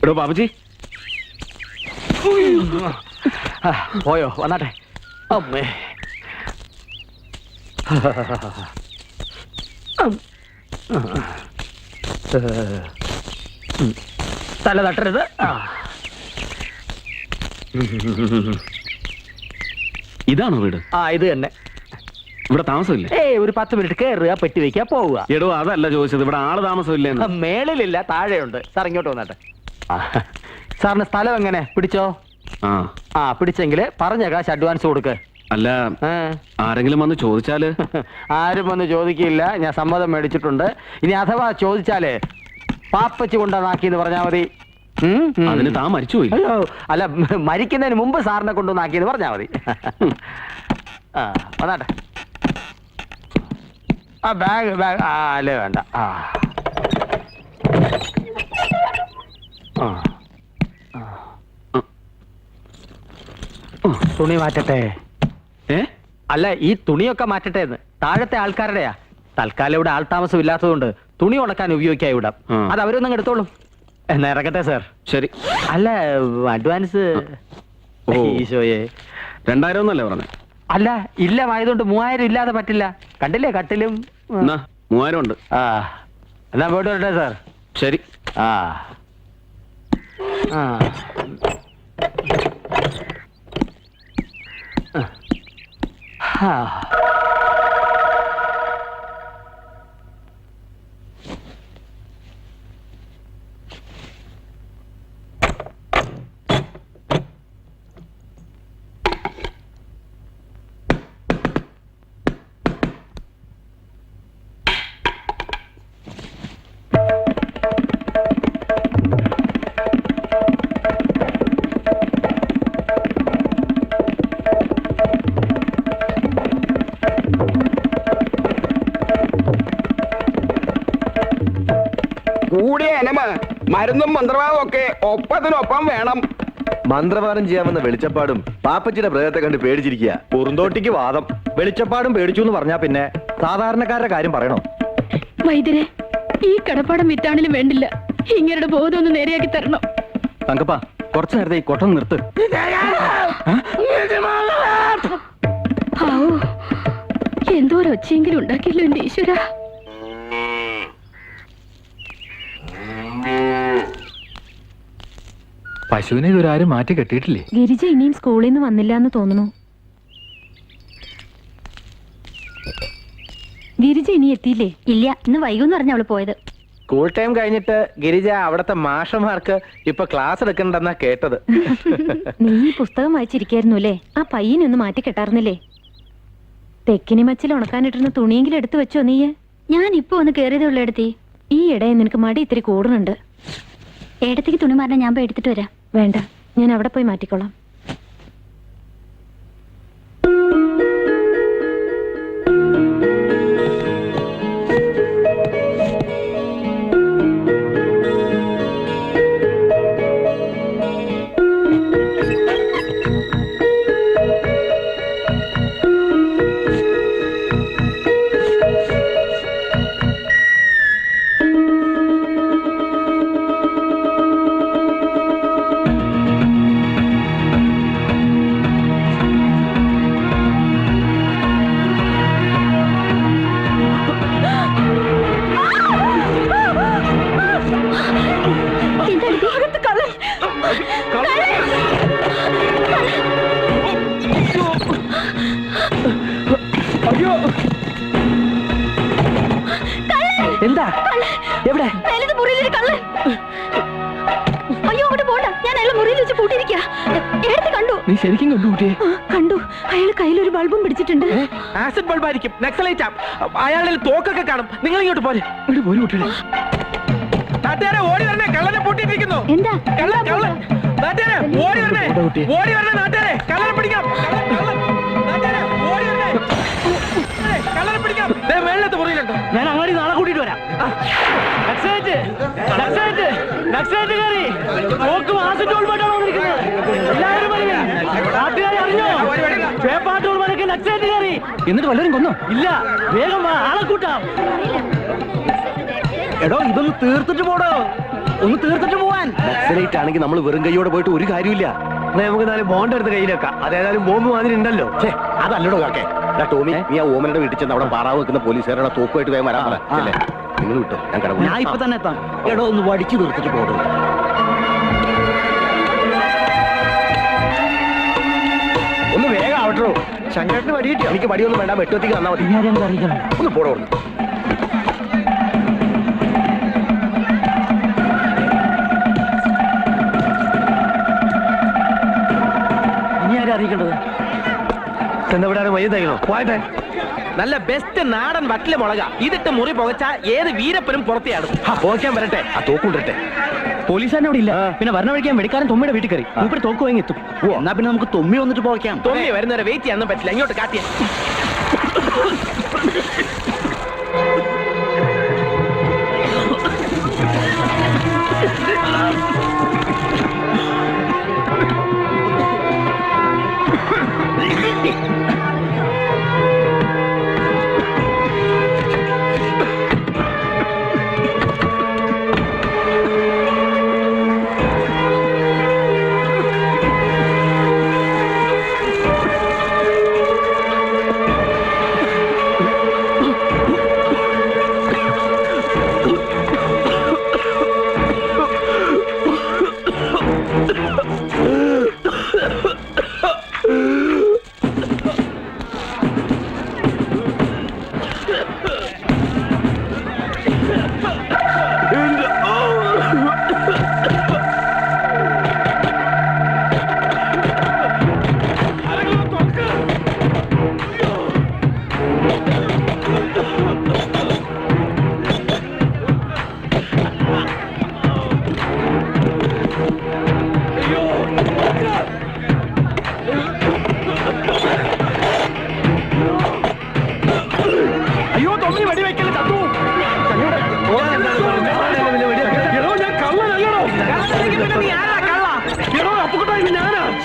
എടോ ബാബുജി പോയോ? വന്നാട്ടെ. അമ്മേ തല തട്ടരുത്. ഇതാണോ വീട്? ഇത് തന്നെ. ഇവിടെ താമസമില്ലേ? ഒരു 10 മിനിറ്റ് കയറുക, പെട്ടി വെക്കുക, പോവുക. എടോ അതല്ല ചോദിച്ചത്, ഇവിടെ ആള് താമസമില്ലേ? മേളിലില്ല, താഴെയുണ്ട്. സാർ ഇങ്ങോട്ട് വന്നാട്ടെ. സാറിന് സ്ഥലം എങ്ങനെ? പിടിച്ചോ? പിടിച്ചെങ്കിൽ പറഞ്ഞ കാശ് അഡ്വാൻസ് കൊടുക്ക്. അല്ല, ആരെങ്കിലും വന്ന് ചോദിച്ചാല്? ആരും വന്ന് ചോദിക്കില്ല, ഞാൻ സമ്മതം മേടിച്ചിട്ടുണ്ട്. ഇനി അഥവാ ചോദിച്ചാലേ പാപ്പച്ചി കൊണ്ടുവന്നാക്കിന്ന് പറഞ്ഞാൽ മതി. അതിന് താൻ മരിച്ചുപോയി? അല്ല, മരിക്കുന്നതിന് മുമ്പ് സാറിനെ കൊണ്ടുവന്നാക്കിന്ന് പറഞ്ഞാൽ മതി. വന്നാട്ടെ. ബാഗ് അല്ലേ വേണ്ട. തുണി മാറ്റട്ടെ? അല്ല, ഈ തുണിയൊക്കെ മാറ്റട്ടെ എന്ന്. താഴത്തെ ആൾക്കാരുടെയാ. തൽക്കാലം ഇവിടെ ആൾതാമസം ഇല്ലാത്തതുകൊണ്ട് തുണി ഉണക്കാൻ ഉപയോഗിക്കാം ഇവിടെ. അത് അവരൊന്നും എടുത്തോളും. എന്നാ ഇറക്കട്ടെ സാർ? ശരി. അല്ല, അഡ്വാൻസ് ഈശോയെ 2000 ഒന്നല്ലേ പറഞ്ഞേ? അല്ല, ഇല്ലമായതുകൊണ്ട് 3000 ഇല്ലാതെ പറ്റില്ല. കണ്ടില്ലേ കട്ടിലും? 3000 ഉണ്ട്. എന്നാ പോയിട്ട് വരട്ടെ സാർ? ശരി. കൂടിയ എനമ മരുന്നും മന്ത്രവാദവും ഒക്കെ ഒപ്പത്തിനൊപ്പം വേണം. മന്ത്രവാദം ചെയ്യാമെന്ന വെളിച്ചപ്പാടും പാപ്പച്ചിയുടെ പ്രേതത്തെ കണ്ട് പേടിച്ചിരിക്കുക. കുറുന്തോട്ടിക്ക് വാദം. വെളിച്ചപ്പാടും പേടിച്ചു എന്ന് പറഞ്ഞാ പിന്നെ സാധാരണക്കാരുടെ കാര്യം പറയണോ? വൈദ്യരെ, ഈ കടപ്പാടം വിറ്റാണിലും വേണ്ടില്ല. ഇങ്ങരുടെ ബോധം ഒന്ന് നേരെയാക്കി തരണം. തങ്കപ്പ, കുറച്ചു നേരത്തെ ഈ കൊട്ടം നിർത്ത്. എന്തോ ഒരു ഒച്ചയെങ്കിലും ഉണ്ടാക്കിയല്ലോ എന്റെ ഈശ്വര. പശുവിനെ ഇതൊരാരും മാറ്റി കെട്ടിയിട്ടില്ലേ? ഗിരിജ ഇനിയും സ്കൂളിൽ നിന്ന് വന്നില്ല എന്ന് തോന്നുന്നു. ഗിരിജ ഇനി എത്തിയില്ലേ? ഇല്ല, ഇന്ന് വൈകുന്ന് പറഞ്ഞ അവള് പോയത്. സ്കൂൾ ടൈം കഴിഞ്ഞിട്ട് ഗിരിജ അവിടത്തെ മാഷന്മാർക്ക് ഇപ്പൊ ക്ലാസ് എടുക്കണ്ടെന്നാ കേട്ടത്. നീ ഈ പുസ്തകം വായിച്ചിരിക്കായിരുന്നു അല്ലേ? ആ പയ്യനെ ഒന്ന് മാറ്റി കെട്ടാർന്നില്ലേ? തെക്കിനി മച്ചിൽ ഉണക്കാനിട്ടിരുന്ന തുണിയെങ്കിലും എടുത്തു വെച്ചോ നീ? ഞാൻ ഇപ്പൊ ഒന്ന് കേറിയതേ ഉള്ളൂ എടുത്തി. ഈ ഇടയെ നിനക്ക് മടി ഇത്തിരി കൂടുന്നുണ്ട്. ഏടത്തേക്ക് തുണി മാറാൻ ഞാൻ പോയി എടുത്തിട്ട് വരാം. വേണ്ട, ഞാൻ അവിടെ പോയി മാറ്റിക്കോളാം. എന്താ? എവിടെ? അയ്യോ, അങ്ങോട്ട് പോണ്ട. ഞാൻ അയാളെ മുറിയിൽ വെച്ച് പൂട്ടിയിരിക്കുക. കണ്ടു? നീ ശരിക്കും കണ്ടു കുട്ടിയെ? കണ്ടു. അയാൾ കയ്യിലൊരു ബൾബും പിടിച്ചിട്ടുണ്ട്. ആസിഡ് ബൾബായിരിക്കും. നക്സലൈറ്റാ. അയാളിൽ തോക്കൊക്കെ കാണും. നിങ്ങൾ ഇങ്ങോട്ട് പോരെ. ഇങ്ങോട്ട് പോരും കുട്ടികളെ. നാട്ടുകാരെ ഓടി വരണേ, കള്ളനെ പൂട്ടിയിട്ടിരിക്കുന്നു. എന്താ? നാട്ടുകാരെ ഓടി വരണേ, ഓടി വരണേ നാട്ടുകാരെ, കള്ളനെ പിടിക്കാം. കള്ളനെ പിടിക്കാം. മേളിലത്തെ മുറിയിലുണ്ടോ? ഞാൻ അങ്ങാടി നാളെ കൂട്ടിട്ട് വരാം. എന്നിട്ട് വല്ലവരും കൊന്നോ? ഇല്ല, വേഗം ആളെ കൂട്ടാം. എടോ, ഇതൊന്ന് തീർത്തിട്ട് പോടോ. ഒന്ന് തീർത്തിട്ട് പോവാൻ. നക്സലൈറ്റ് ആണെങ്കിൽ നമ്മൾ വെറും കൈയോടെ പോയിട്ട് ഒരു കാര്യമില്ല. നമുക്ക് 4 ബോണ്ട് എടുത്ത് കയ്യിലേക്കാം. അതേതായാലും ബോംബ് മാതിരി ഉണ്ടല്ലോ. അതല്ലടോ കാക്കേ. ടോമി, നീ ആ ഓമനയുടെ വീട്ടിൽ ചെന്ന് അവിടെ പാറാവ് വെക്കുന്ന പോലീസുകാരുടെ തോക്കുമായിട്ട് വേഗം വരാൻ പറ. നിങ്ങൾ വിട്ടോ, ഞാൻ കട ഞാൻ ഇപ്പൊ തന്നെ എത്താം. എടോ ഒന്ന് വടിച്ചു തീർത്തിട്ട് പോടും. ഒന്ന് വേഗം ആവട്ടോ. ശങ്കരന് വടി കിട്ടിയോ? എനിക്ക് വടിയൊന്നും വേണ്ട, വെട്ടുവത്തിക്ക് തന്നാ മതി. ഒന്ന് പോടോ. ഇനി ആരും അറിയിക്കേണ്ടത്? ചെന്നവിടാനും വയ്യ തയ്ക്കണോ? പോയട്ടെ. നല്ല ബെസ്റ്റ് നാടൻ വട്ടിലെ മുളക ഇതിട്ട് മുറി പുകച്ച ഏത് വീരപ്പനും പുറത്തെയാണ്. പോക്കാൻ വരട്ടെ, ആ തോക്കുണ്ടിട്ടെ. പോലീസുകാരൻ അവിടെ ഇല്ല. പിന്നെ വരണ വഴിക്കാൻ വെടിക്കാരൻ തൊമ്മിയുടെ വീട്ടിൽ കയറി ഇവിടെ തോക്ക് വാങ്ങി എത്തും. എന്നാ പിന്നെ നമുക്ക് തൊമ്മി വന്നിട്ട് പോകാം. തൊമ്മി വരുന്നവരെ വെയിറ്റ് ചെയ്യാൻ പറ്റില്ല. ഇങ്ങോട്ട് കാട്ടിയ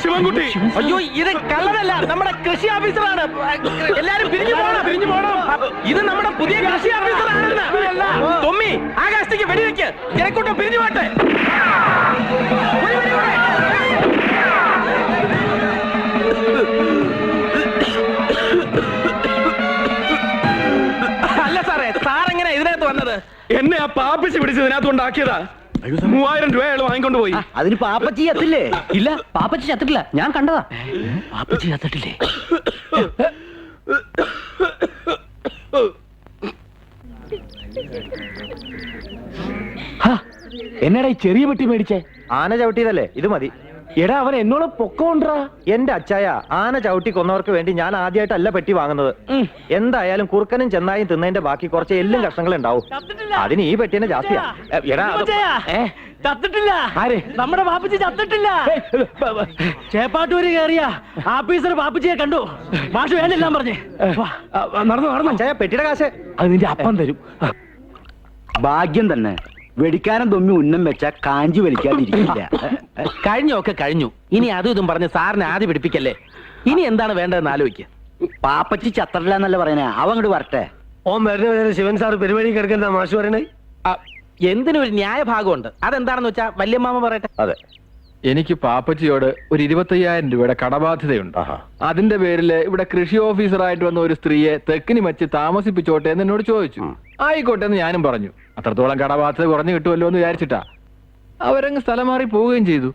ശിവൻകുട്ടി. അയ്യോ ഇത് കള്ളനല്ല, നമ്മുടെ കൃഷി ഓഫീസറാണ്. എല്ലാരും പിരിഞ്ഞു പോണം. ഇത് നമ്മുടെ പുതിയ കൃഷി ഓഫീസറാണെന്ന്. തൊമ്മി ആകാശത്തേക്ക് വെടിവെക്ക്. ജനക്കൂട്ടം പിരിഞ്ഞു പോട്ടെ. അല്ല സാറേ, സാറെങ്ങനെ ഇതിനകത്ത് വന്നത്? എന്നെ ആ പാപ്പിച്ച് പിടിച്ച് ഇതിനകത്തുകൊണ്ടാക്കിയതാ. 3000 രൂപ അയാൾ വാങ്ങിക്കൊണ്ട് പോയി. അതിന് പാപ്പച്ചി ചത്തില്ലേ? ഇല്ല, പാപ്പച്ചി ചത്തിട്ടില്ല. ഞാൻ കണ്ടതാ. പാപ്പച്ചി ചത്തിട്ടില്ലേ? എന്നടാ ഈ ചെറിയ പെട്ടി മേടിച്ചേ? ആന ചവിട്ടിയതല്ലേ, ഇത് മതി. എടാ അവൻ എന്നോട് പൊക്കോണ്ടാ. എന്റെ അച്ചായ, ആന ചവിട്ടി കൊന്നവർക്ക് വേണ്ടി ഞാൻ ആദ്യമായിട്ടല്ല പെട്ടി വാങ്ങുന്നത്. എന്തായാലും കുറുക്കനും ചെന്നായും തിന്നതിന്റെ ബാക്കി കുറച്ച് എല്ലും കഷ്ണങ്ങൾ ഉണ്ടാവും. അതിന് ഈ പെട്ടിനെ ജാസ്തിയാ. എടാ ചത്തിട്ടില്ല. ആര്? നമ്മുടെ പാപ്പച്ചി ചത്തിട്ടില്ല. ചേപ്പാട്ടൂര് കയറിയ ആഫീസർ പാപ്പച്ചിയെ കണ്ടു. മാഷ് വേണ്ടെല്ലാം പറഞ്ഞേ. നടന്നു. അച്ചായ, പെട്ടിയുടെ കാശ് അത് നിന്റെ അപ്പം തരും. ഭാഗ്യം തന്നെ വെടിക്കാരൻ തൊമ്മി ഉന്നം വെച്ച കാഞ്ചി വലിക്കാതിരിക്കില്ല. കഴിഞ്ഞൊക്കെ കഴിഞ്ഞു. ഇനി അതും ഇതും പറഞ്ഞ് സാറിനെ ആദ്യം പിടിപ്പിക്കല്ലേ. ഇനി എന്താണ് വേണ്ടതെന്ന് ആലോചിക്കുക. പാപ്പച്ചി ചത്തറില്ല എന്നല്ല പറയണേ. അവ അങ്ങോട്ട് വരട്ടെ. ഓൻ വരുന്ന ശിവൻ സാർ പരിപാടി കിടക്കുന്ന മാഷ് പറയണേ. എന്തിനും ഒരു ന്യായഭാഗമുണ്ട്. അതെന്താണെന്ന് വെച്ചാ വല്യമ്മാമ പറയട്ടെ. അതെ, എനിക്ക് പാപ്പച്ചിയോട് ഒരു 25,000 രൂപയുടെ കടബാധ്യതയുണ്ട്. അതിന്റെ പേരിൽ ഇവിടെ കൃഷി ഓഫീസറായിട്ട് വന്ന ഒരു സ്ത്രീയെ തെക്കിനി മച്ച് താമസിപ്പിച്ചോട്ടെ എന്ന് എന്നോട് ചോദിച്ചു. ആയിക്കോട്ടെ എന്ന് ഞാനും പറഞ്ഞു. അത്രത്തോളം കടബാധ്യത കുറഞ്ഞു കിട്ടുമല്ലോ എന്ന് വിചാരിച്ചിട്ടാ. അവരങ്ങ് സ്ഥലം മാറി പോവുകയും ചെയ്തു.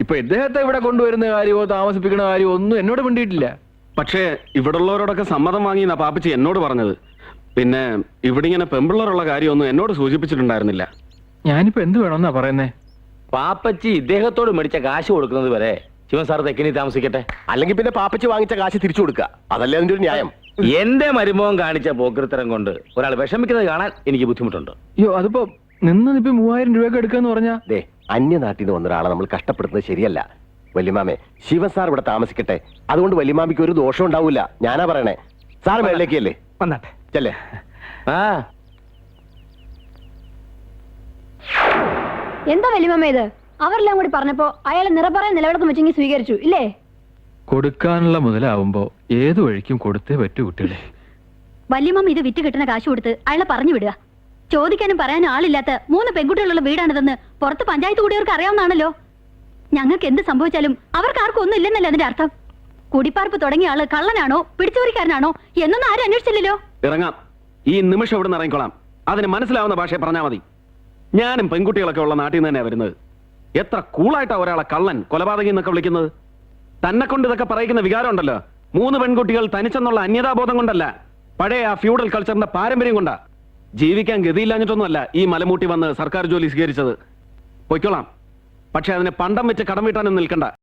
ഇപ്പൊ ഇദ്ദേഹത്തെ ഇവിടെ കൊണ്ടുവരുന്ന കാര്യമോ താമസിപ്പിക്കുന്ന കാര്യമോ ഒന്നും എന്നോട് മിണ്ടിയിട്ടില്ല. പക്ഷേ ഇവിടെ ഉള്ളവരോടൊക്കെ സമ്മതം വാങ്ങിയെന്നാ പാപ്പച്ചി എന്നോട് പറഞ്ഞത്. പിന്നെ ഇവിടെ ഇങ്ങനെ പെമ്പിള്ളറുള്ള കാര്യമൊന്നും എന്നോട് സൂചിപ്പിച്ചിട്ടുണ്ടായിരുന്നില്ല. ഞാനിപ്പോ എന്ത് വേണമെന്നാ പറയുന്നേ? പാപ്പച്ചി ഇദ്ദേഹത്തോട് മേടിച്ച കാശ് കൊടുക്കുന്നത് വരെ ശിവൻ സാർ തെക്കിനി താമസിക്കട്ടെ. അല്ലെങ്കിൽ പിന്നെ പാപ്പച്ചി വാങ്ങിച്ച കാശ് തിരിച്ചു കൊടുക്കുക. അതല്ലേ അതിന്റെ ഒരു ന്യായം. എന്റെ മരുമോൻ കാണിച്ച പോക്കൃത്തരം കൊണ്ട് ഒരാൾ വിഷമിക്കുന്നത് കാണാൻ എനിക്ക് ബുദ്ധിമുട്ടുണ്ട്. അയ്യോ, അതിപ്പോ നിന്നിപ്പോ 3000 രൂപയൊക്കെ എടുക്കാന്ന് പറഞ്ഞാ ദേ, അന്യനാട്ടിൽ നിന്ന് വന്ന ഒരാളെ നമ്മൾ കഷ്ടപ്പെടുന്നത് ശരിയല്ല. വല്യമാമേ, ശിവൻ സാർ ഇവിടെ താമസിക്കട്ടെ. അതുകൊണ്ട് വല്യമാമിക്ക് ഒരു ദോഷം ഉണ്ടാവൂല. ഞാനാ പറയണേ. സാർ മേളിലേക്കല്ലേ വന്നാട്ടെ. ചെല്ലേ. എന്താ വലിയമ്മ ഇത്? അവരെല്ലാം കൂടി പറഞ്ഞപ്പോ അയാളെ നിറപറയാൻ നിലവിളക്കം വെച്ചെങ്കിൽ സ്വീകരിച്ചു ഇല്ലേ? കൊടുക്കാനുള്ള മുതലാവുമ്പോ ഏതു വഴിക്കും കൊടുത്തേ പറ്റൂ കുട്ടികളെ. വല്യമ്മ ഇത് വിറ്റ് കിട്ടുന്ന കാശ് കൊടുത്ത് അയാളെ പറഞ്ഞു വിടുക. ചോദിക്കാനും പറയാനും ആളില്ലാത്ത 3 പെൺകുട്ടികളുള്ള വീടാണിതെന്ന് പുറത്ത് പഞ്ചായത്ത് കൂടിയവർക്ക് അറിയാവുന്നതാണല്ലോ. ഞങ്ങൾക്ക് എന്ത് സംഭവിച്ചാലും അവർക്ക് ആർക്കും ഒന്നും ഇല്ലെന്നല്ലേ അതിന്റെ അർത്ഥം. കുടിപ്പാർപ്പ് തുടങ്ങിയ ആള് കള്ളനാണോ പിടിച്ചുപറിക്കാരനാണോ എന്നൊന്നും ആരും അന്വേഷിച്ചില്ലല്ലോ. ഇറങ്ങാം, ഈ നിമിഷം ഇവിടെ നിന്ന് ഇറങ്ങിക്കോളാം. അതിന് മനസ്സിലാവുന്ന ഭാഷയെ പറഞ്ഞാൽ മതി. ഞാനും പെൺകുട്ടികളൊക്കെ ഉള്ള നാട്ടിൽ നിന്ന് തന്നെയാണ് വരുന്നത്. എത്ര കൂളായിട്ടാ ഒരാളെ കള്ളൻ കൊലപാതകി എന്നൊക്കെ വിളിക്കുന്നത്. തന്നെ കൊണ്ട് ഇതൊക്കെ പറയിക്കുന്ന വികാരം ഉണ്ടല്ലോ. 3 പെൺകുട്ടികൾ തനിച്ചെന്നുള്ള അന്യതാബോധം കൊണ്ടല്ല, പഴയ ആ ഫ്യൂഡൽ കൾച്ചറിന്റെ പാരമ്പര്യം കൊണ്ടാ. ജീവിക്കാൻ ഗതിയില്ലാഞ്ഞിട്ടൊന്നുമല്ല ഈ മലമൂട്ടി വന്ന് സർക്കാർ ജോലി സ്വീകരിച്ചത്. പൊയ്ക്കോളാം, പക്ഷെ അതിനെ പണ്ടം വെച്ച് കടം വീട്ടാനൊന്നും നിൽക്കണ്ട.